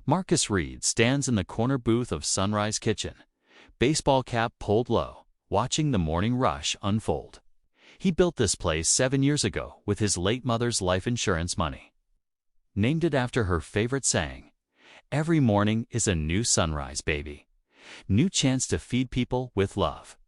Marcus Reed stands in the corner booth of Sunrise Kitchen, baseball cap pulled low, watching the morning rush unfold. He built this place 7 years ago with his late mother's life insurance money. Named it after her favorite saying, "Every morning is a new sunrise, baby. New chance to feed people with love."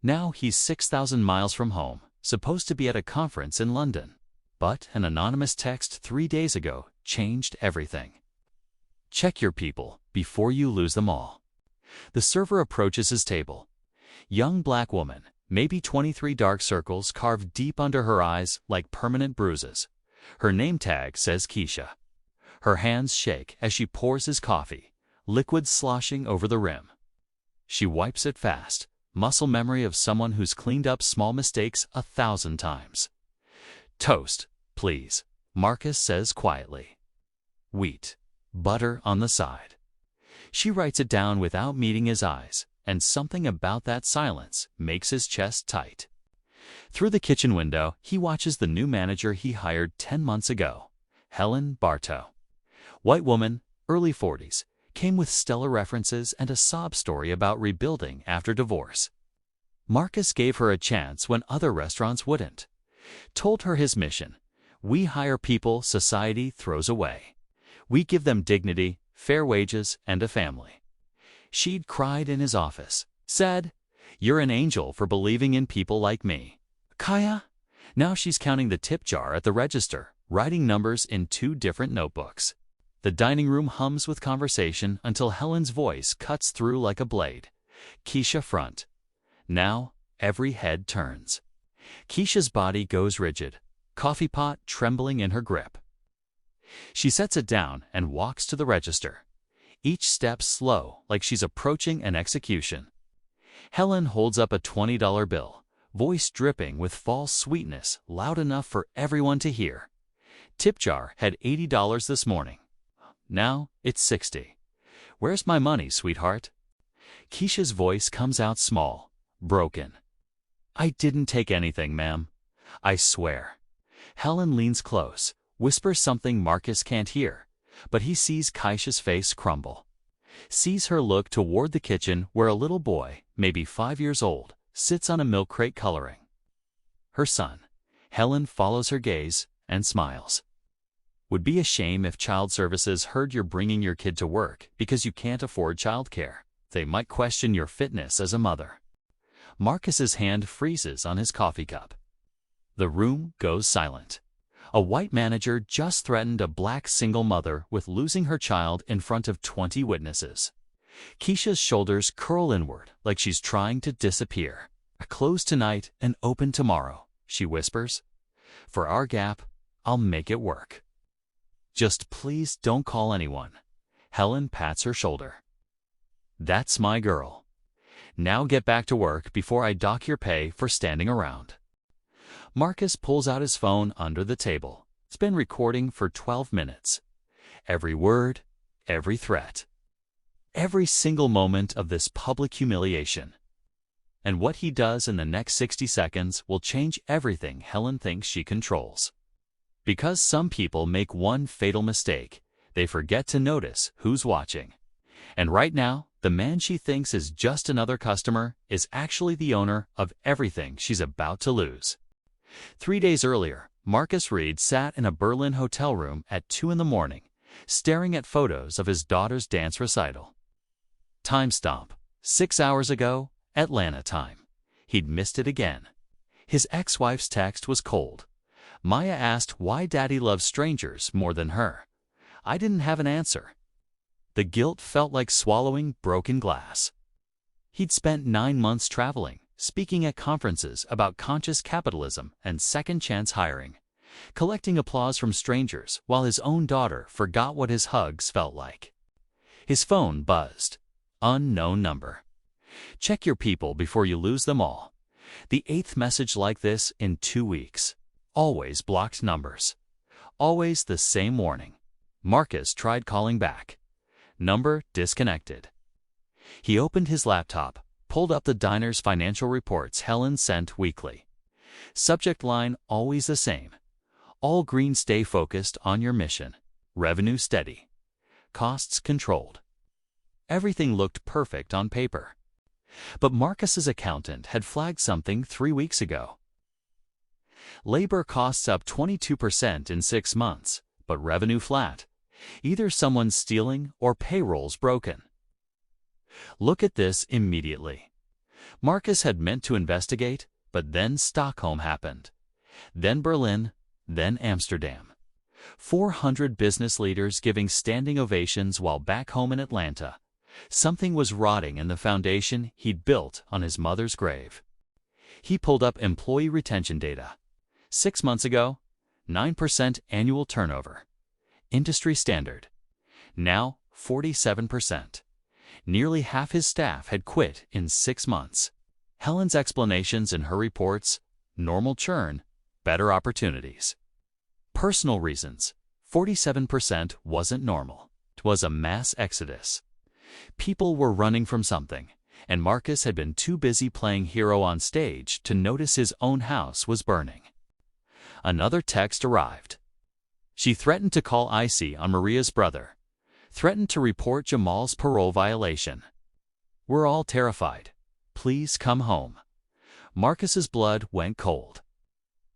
Now he's 6,000 miles from home, supposed to be at a conference in London. But an anonymous text 3 days ago changed everything. Check your people before you lose them all. The server approaches his table. Young black woman, maybe 23, dark circles carved deep under her eyes like permanent bruises. Her name tag says Keisha. Her hands shake as she pours his coffee, liquid sloshing over the rim. She wipes it fast, muscle memory of someone who's cleaned up small mistakes 1,000 times. "Toast, please," Marcus says quietly. "Wheat, butter on the side." She writes it down without meeting his eyes, and something about that silence makes his chest tight. Through the kitchen window, he watches the new manager he hired 10 months ago, Helen Bartow. White woman, early 40s, came with stellar references and a sob story about rebuilding after divorce. Marcus gave her a chance when other restaurants wouldn't. Told her his mission: "We hire people society throws away. We give them dignity, fair wages, and a family." She'd cried in his office, said, "You're an angel for believing in people like me, Kaya." Now she's counting the tip jar at the register, writing numbers in 2 different notebooks. The dining room hums with conversation until Helen's voice cuts through like a blade. "Keisha front." Now every head turns. Keisha's body goes rigid, coffee pot trembling in her grip. She sets it down and walks to the register, each step slow like she's approaching an execution. Helen holds up a $20 bill, voice dripping with false sweetness, loud enough for everyone to hear. Tip jar had $80 this morning. Now it's 60. "Where's my money, sweetheart?" Keisha's voice comes out small, broken. "I didn't take anything, ma'am. I swear." Helen leans close, whispers something Marcus can't hear, but he sees Keisha's face crumble. Sees her look toward the kitchen where a little boy, maybe 5 years old, sits on a milk crate coloring. Her son. Helen follows her gaze and smiles. "Would be a shame if child services heard you're bringing your kid to work because you can't afford childcare. They might question your fitness as a mother." Marcus's hand freezes on his coffee cup. The room goes silent. A white manager just threatened a black single mother with losing her child in front of 20 witnesses. Keisha's shoulders curl inward like she's trying to disappear. "Close tonight and open tomorrow," she whispers. "For our gap, I'll make it work. Just please don't call anyone." Helen pats her shoulder. "That's my girl. Now get back to work before I dock your pay for standing around." Marcus pulls out his phone under the table. It's been recording for 12 minutes. Every word, every threat. Every single moment of this public humiliation. And what he does in the next 60 seconds will change everything Helen thinks she controls. Because some people make one fatal mistake, they forget to notice who's watching. And right now, the man she thinks is just another customer is actually the owner of everything she's about to lose. 3 days earlier, Marcus Reed sat in a Berlin hotel room at 2 in the morning, staring at photos of his daughter's dance recital. Timestamp: 6 hours ago, Atlanta time. He'd missed it again. His ex-wife's text was cold. Maya asked why Daddy loves strangers more than her. I didn't have an answer. The guilt felt like swallowing broken glass. He'd spent 9 months traveling, speaking at conferences about conscious capitalism and second-chance hiring, collecting applause from strangers while his own daughter forgot what his hugs felt like. His phone buzzed. Unknown number. Check your people before you lose them all. The 8th message like this in 2 weeks. Always blocked numbers. Always the same warning. Marcus tried calling back. Number disconnected. He opened his laptop, pulled up the diner's financial reports Helen sent weekly. Subject line always the same. All green, stay focused on your mission. Revenue steady. costs controlled. Everything looked perfect on paper. But Marcus's accountant had flagged something 3 weeks ago. Labor costs up 22% in 6 months, but revenue flat. Either someone's stealing or payroll's broken. Look at this immediately. Marcus had meant to investigate, but then Stockholm happened. Then Berlin, then Amsterdam. 400 business leaders giving standing ovations while back home in Atlanta, something was rotting in the foundation he'd built on his mother's grave. He pulled up employee retention data. 6 months ago, 9% annual turnover. Industry standard. Now, 47%. Nearly half his staff had quit in 6 months. Helen's explanations in her reports: normal churn, better opportunities. Personal reasons: 47% wasn't normal. It was a mass exodus. People were running from something, and Marcus had been too busy playing hero on stage to notice his own house was burning. Another text arrived. She threatened to call IC on Maria's brother. Threatened to report Jamal's parole violation. We're all terrified. Please come home. Marcus's blood went cold.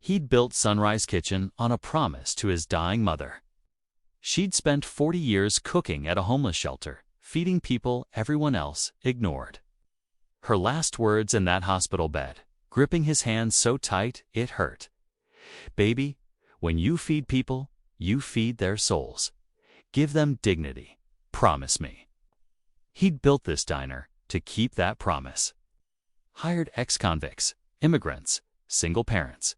He'd built Sunrise Kitchen on a promise to his dying mother. She'd spent 40 years cooking at a homeless shelter, feeding people everyone else ignored. Her last words in that hospital bed, gripping his hand so tight it hurt. Baby, when you feed people, you feed their souls. Give them dignity. Promise me. He'd built this diner to keep that promise. Hired ex-convicts, immigrants, single parents,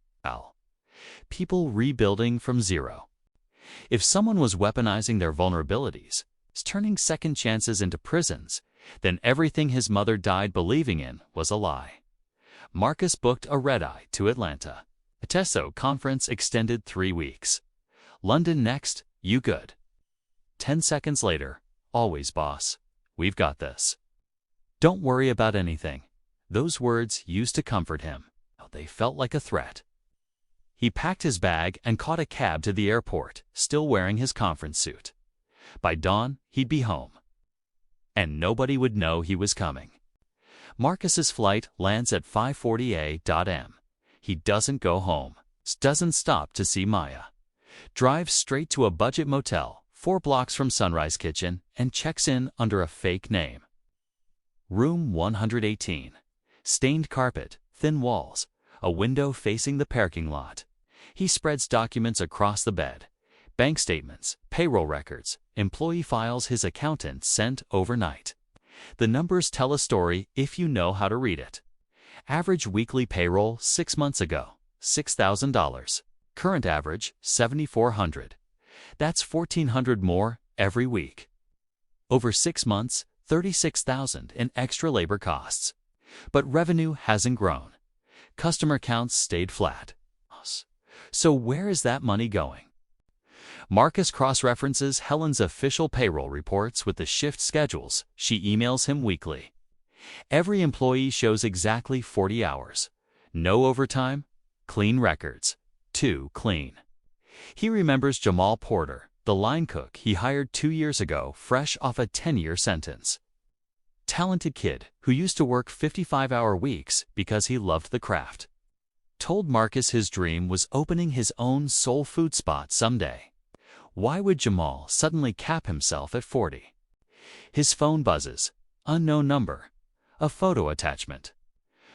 people rebuilding from zero. If someone was weaponizing their vulnerabilities, turning second chances into prisons, then everything his mother died believing in was a lie. Marcus booked a red-eye to Atlanta. A TESO conference extended 3 weeks. London next, you good. 10 seconds later, always boss, we've got this. Don't worry about anything. Those words used to comfort him. They felt like a threat. He packed his bag and caught a cab to the airport, still wearing his conference suit. By dawn, he'd be home. And nobody would know he was coming. Marcus's flight lands at 5:40 a.m. He doesn't go home, doesn't stop to see Maya. Drives straight to a budget motel 4 blocks from Sunrise Kitchen and checks in under a fake name. Room 118. Stained carpet, thin walls, a window facing the parking lot. He spreads documents across the bed. Bank statements, payroll records, employee files his accountant sent overnight. The numbers tell a story if you know how to read it. Average weekly payroll 6 months ago, $6,000. Current average, $7,400. That's $1,400 more every week. Over 6 months, $36,000 in extra labor costs. But revenue hasn't grown. Customer counts stayed flat. So where is that money going? Marcus cross-references Helen's official payroll reports with the shift schedules she emails him weekly. Every employee shows exactly 40 hours. No overtime, clean records. Too clean. He remembers Jamal Porter, the line cook he hired 2 years ago, fresh off a 10-year sentence. Talented kid who used to work 55-hour weeks because he loved the craft. Told Marcus his dream was opening his own soul food spot someday. Why would Jamal suddenly cap himself at 40? His phone buzzes. Unknown number. A photo attachment.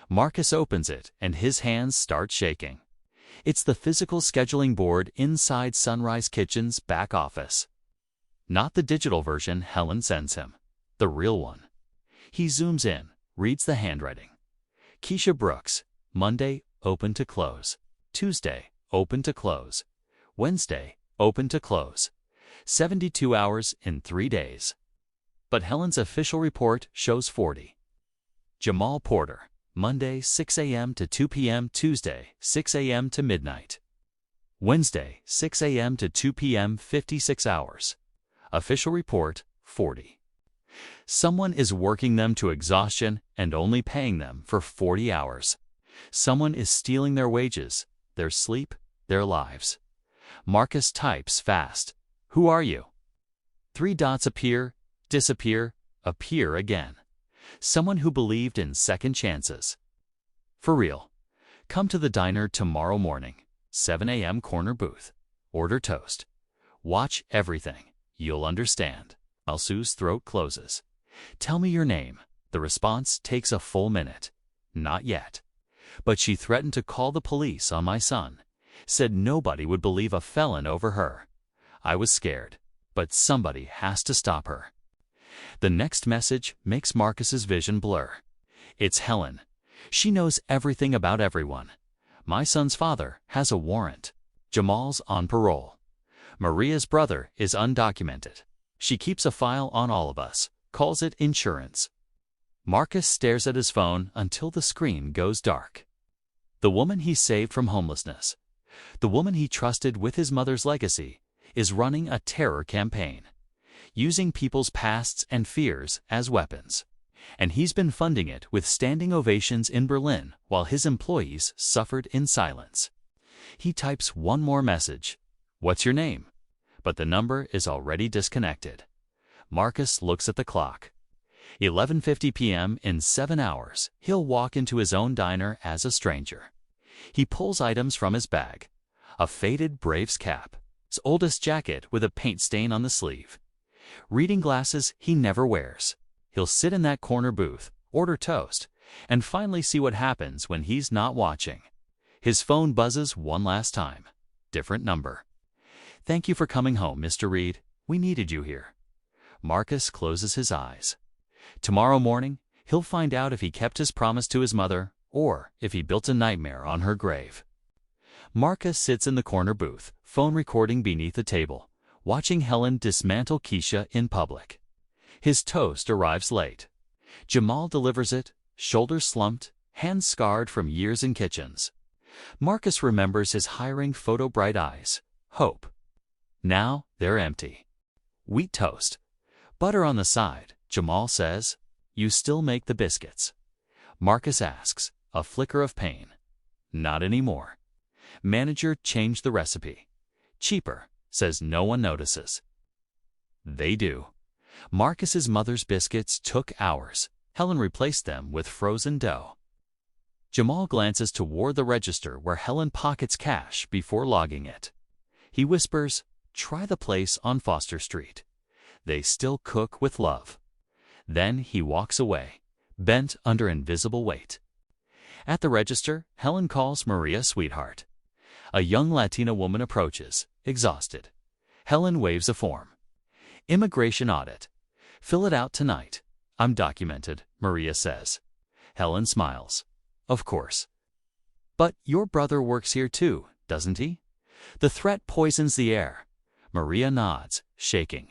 Marcus opens it and his hands start shaking. It's the physical scheduling board inside Sunrise Kitchen's back office. Not the digital version Helen sends him. The real one. He zooms in, reads the handwriting. Keisha Brooks, Monday, open to close. Tuesday, open to close. Wednesday, open to close. 72 hours in 3 days. But Helen's official report shows 40. Jamal Porter, Monday 6 a.m. to 2 p.m. Tuesday 6 a.m. to midnight. Wednesday 6 a.m. to 2 p.m. 56 hours. Official report 40. Someone is working them to exhaustion and only paying them for 40 hours. Someone is stealing their wages, their sleep, their lives. Marcus types fast. Who are you? Three dots appear, disappear, appear again. Someone who believed in second chances. For real. Come to the diner tomorrow morning, 7 a.m. corner booth. Order toast. Watch everything. You'll understand. Sue's throat closes. Tell me your name. The response takes a full minute. Not yet. But she threatened to call the police on my son. Said nobody would believe a felon over her. I was scared. But somebody has to stop her. The next message makes Marcus's vision blur. It's Helen. She knows everything about everyone. My son's father has a warrant. Jamal's on parole. Maria's brother is undocumented. She keeps a file on all of us, calls it insurance. Marcus stares at his phone until the screen goes dark. The woman he saved from homelessness, the woman he trusted with his mother's legacy, is running a terror campaign, using people's pasts and fears as weapons. And he's been funding it with standing ovations in Berlin while his employees suffered in silence. He types one more message. What's your name? But the number is already disconnected. Marcus looks at the clock. 11:50 p.m. In 7 hours, he'll walk into his own diner as a stranger. He pulls items from his bag. A faded Braves cap, his oldest jacket with a paint stain on the sleeve, reading glasses he never wears. He'll sit in that corner booth, order toast, and finally see what happens when he's not watching. His phone buzzes one last time. Different number. Thank you for coming home, Mr. Reed. We needed you here. Marcus closes his eyes. Tomorrow morning, he'll find out if he kept his promise to his mother or if he built a nightmare on her grave. Marcus sits in the corner booth, phone recording beneath the table, watching Helen dismantle Keisha in public. His toast arrives late. Jamal delivers it, shoulders slumped, hands scarred from years in kitchens. Marcus remembers his hiring photo bright eyes, hope. Now they're empty. Wheat toast. Butter on the side, Jamal says. You still make the biscuits? Marcus asks, a flicker of pain. Not anymore. Manager changed the recipe. Cheaper, says no one notices. They do. Marcus's mother's biscuits took hours. Helen replaced them with frozen dough. Jamal glances toward the register where Helen pockets cash before logging it. He whispers, try the place on Foster Street. They still cook with love. Then he walks away, bent under invisible weight. At the register, Helen calls Maria sweetheart. A young Latina woman approaches, exhausted. Helen waves a form. Immigration audit. Fill it out tonight. I'm documented, Maria says. Helen smiles. Of course. But your brother works here too, doesn't he? The threat poisons the air. Maria nods, shaking.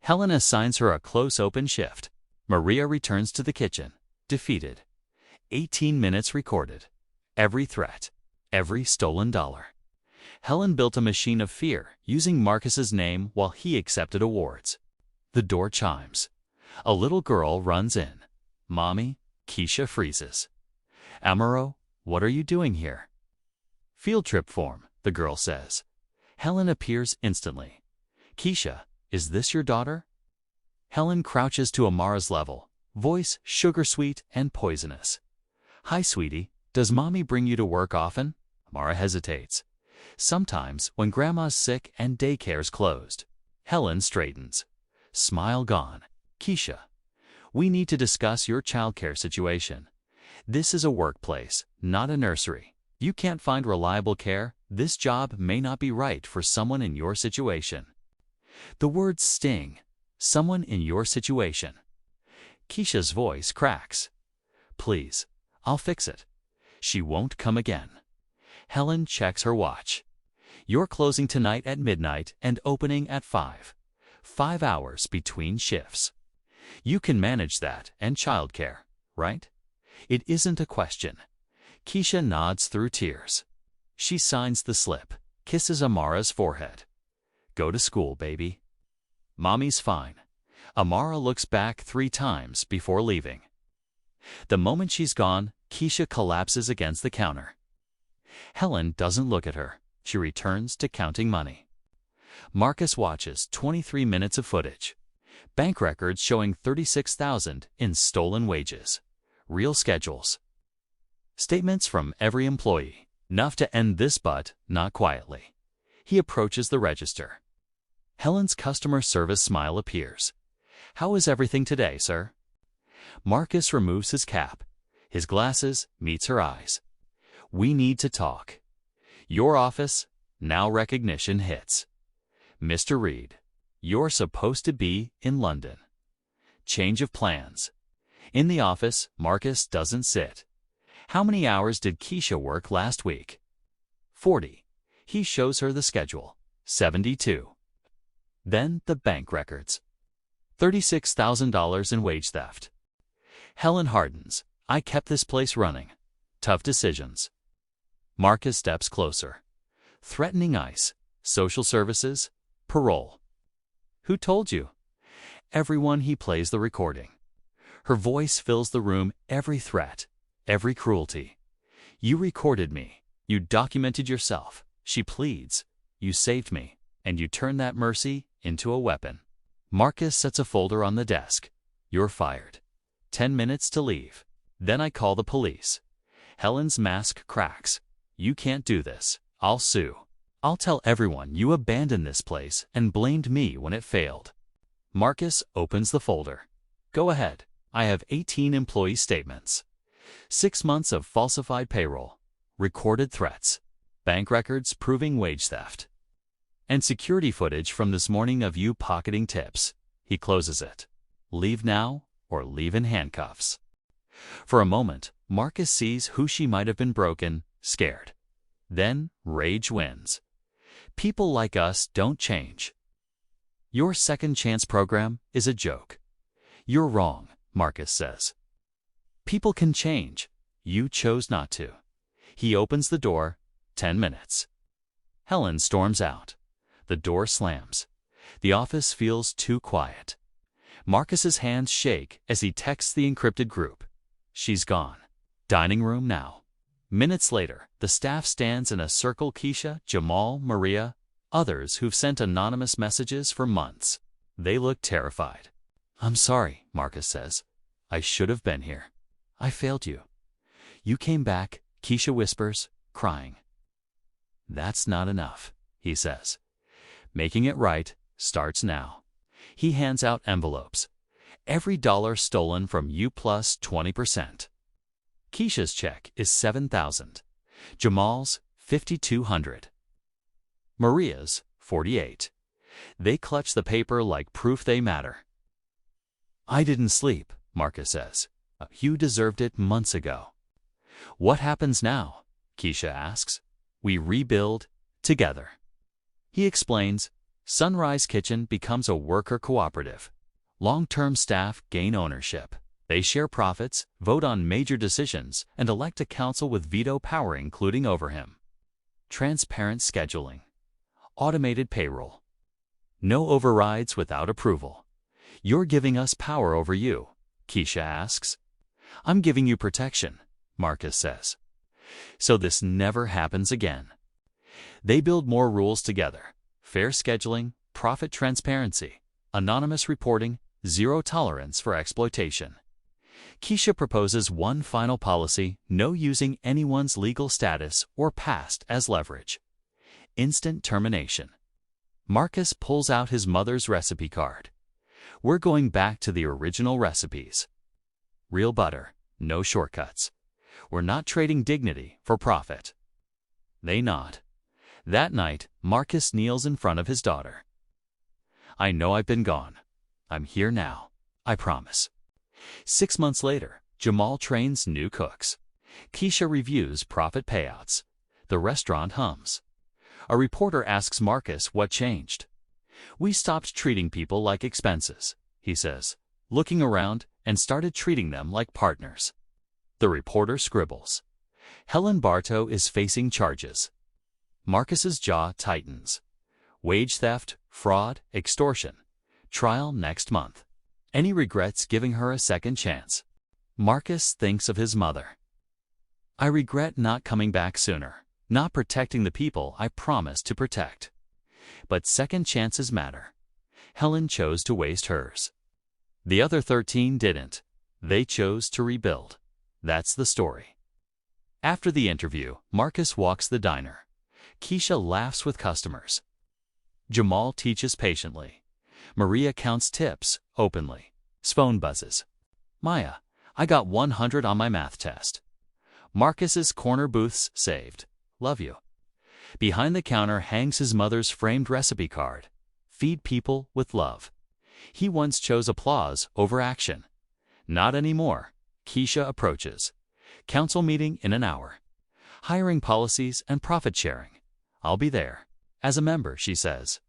Helen assigns her a close open shift. Maria returns to the kitchen, defeated. 18 minutes recorded. Every threat. Every stolen dollar. Helen built a machine of fear using Marcus's name while he accepted awards. The door chimes. A little girl runs in. Mommy, Keisha freezes. Amaro, what are you doing here? Field trip form, the girl says. Helen appears instantly. Keisha, is this your daughter? Helen crouches to Amara's level, voice sugar-sweet and poisonous. Hi, sweetie. Does mommy bring you to work often? Amara hesitates. Sometimes when grandma's sick and daycare's closed. Helen straightens. Smile gone. Keisha, we need to discuss your childcare situation. This is a workplace, not a nursery. You can't find reliable care. This job may not be right for someone in your situation. The words sting. Someone in your situation. Keisha's voice cracks. Please, I'll fix it. She won't come again. Helen checks her watch. You're closing tonight at midnight and opening at 5. 5 hours between shifts. You can manage that and childcare, right? It isn't a question. Keisha nods through tears. She signs the slip, kisses Amara's forehead. Go to school, baby. Mommy's fine. Amara looks back 3 times before leaving. The moment she's gone, Keisha collapses against the counter. Helen doesn't look at her. She returns to counting money. Marcus watches 23 minutes of footage. Bank records showing $36,000 in stolen wages. Real schedules. Statements from every employee. Enough to end this, but not quietly. He approaches the register. Helen's customer service smile appears. "How is everything today, sir?" Marcus removes his cap. His glasses meets her eyes. "We need to talk. Your office, now recognition hits. Mr. Reed, you're supposed to be in London. Change of plans." In the office, Marcus doesn't sit. "How many hours did Keisha work last week?" 40. He shows her the schedule. 72. Then the bank records. $36,000 in wage theft. Helen hardens. "I kept this place running. Tough decisions." Marcus steps closer. Threatening ICE, social services, parole. "Who told you?" Everyone. He plays the recording. Her voice fills the room, every threat, every cruelty. "You recorded me. You documented yourself." She pleads. "You saved me, and you turned that mercy into a weapon." Marcus sets a folder on the desk. "You're fired. 10 minutes to leave. Then I call the police." Helen's mask cracks. "You can't do this. I'll sue. I'll tell everyone you abandoned this place and blamed me when it failed." Marcus opens the folder. "Go ahead. I have 18 employee statements. 6 months of falsified payroll. Recorded threats. Bank records proving wage theft. And security footage from this morning of you pocketing tips." He closes it. "Leave now or leave in handcuffs." For a moment, Marcus sees who she might have been. Broken, scared. Then rage wins. "People like us don't change. Your second chance program is a joke." "You're wrong," Marcus says. "People can change. You chose not to." He opens the door. 10 minutes. Helen storms out. The door slams. The office feels too quiet. Marcus's hands shake as he texts the encrypted group. She's gone. Dining room now. Minutes later, the staff stands in a circle. Keisha, Jamal, Maria, others who've sent anonymous messages for months. They look terrified. "I'm sorry," Marcus says. "I should have been here. I failed you." "You came back," Keisha whispers, crying. "That's not enough," he says. "Making it right starts now." He hands out envelopes. "Every dollar stolen from you plus 20%. Keisha's check is $7,000. Jamal's $5,200. Maria's $48. They clutch the paper like proof they matter. "I didn't sleep," Marcus says. "You deserved it months ago." "What happens now?" Keisha asks. "We rebuild together." He explains. Sunrise Kitchen becomes a worker cooperative. Long-term staff gain ownership. They share profits, vote on major decisions, and elect a council with veto power including over him. Transparent scheduling. Automated payroll. No overrides without approval. "You're giving us power over you," Keisha asks. "I'm giving you protection," Marcus says. So this never happens again. They build more rules together. Fair scheduling, profit transparency, anonymous reporting, zero tolerance for exploitation. Keisha proposes one final policy: no using anyone's legal status or past as leverage. Instant termination. Marcus pulls out his mother's recipe card. "We're going back to the original recipes. Real butter, no shortcuts. We're not trading dignity for profit." They nod. That night, Marcus kneels in front of his daughter. "I know I've been gone. I'm here now. I promise." 6 months later, Jamal trains new cooks. Keisha reviews profit payouts. The restaurant hums. A reporter asks Marcus what changed. "We stopped treating people like expenses," he says, looking around, "and started treating them like partners." The reporter scribbles. Helen Bartow is facing charges. Marcus's jaw tightens. Wage theft, fraud, extortion. Trial next month. And he regrets giving her a second chance. Marcus thinks of his mother. "I regret not coming back sooner, not protecting the people I promised to protect." But second chances matter. Helen chose to waste hers. The other 13 didn't. They chose to rebuild. That's the story. After the interview, Marcus walks the diner. Keisha laughs with customers. Jamal teaches patiently. Maria counts tips openly. Phone buzzes. Maya, I got 100 on my math test. Marcus's corner booth's saved. Love you. Behind the counter hangs his mother's framed recipe card. Feed people with love. He once chose applause over action. Not anymore. Keisha approaches. Council meeting in an hour. Hiring policies and profit sharing. I'll be there. As a member, she says.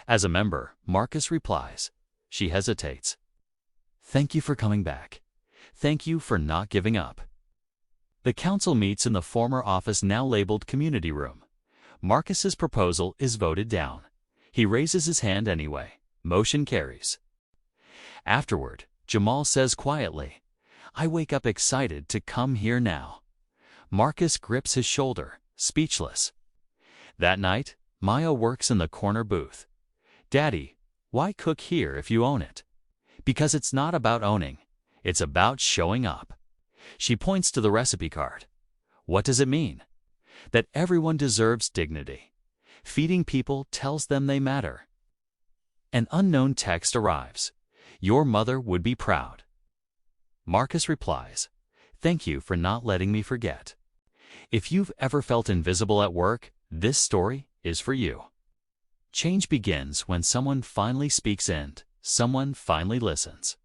As a member, Marcus replies. She hesitates. Thank you for coming back. Thank you for not giving up. The council meets in the former office now labeled community room. Marcus's proposal is voted down. He raises his hand anyway. Motion carries. Afterward, Jamal says quietly, I wake up excited to come here now. Marcus grips his shoulder, speechless. That night, Maya works in the corner booth. Daddy, why cook here if you own it? Because it's not about owning. It's about showing up. She points to the recipe card. What does it mean? That everyone deserves dignity. Feeding people tells them they matter. An unknown text arrives. Your mother would be proud. Marcus replies, thank you for not letting me forget. If you've ever felt invisible at work, this story is for you. Change begins when someone finally speaks and someone finally listens.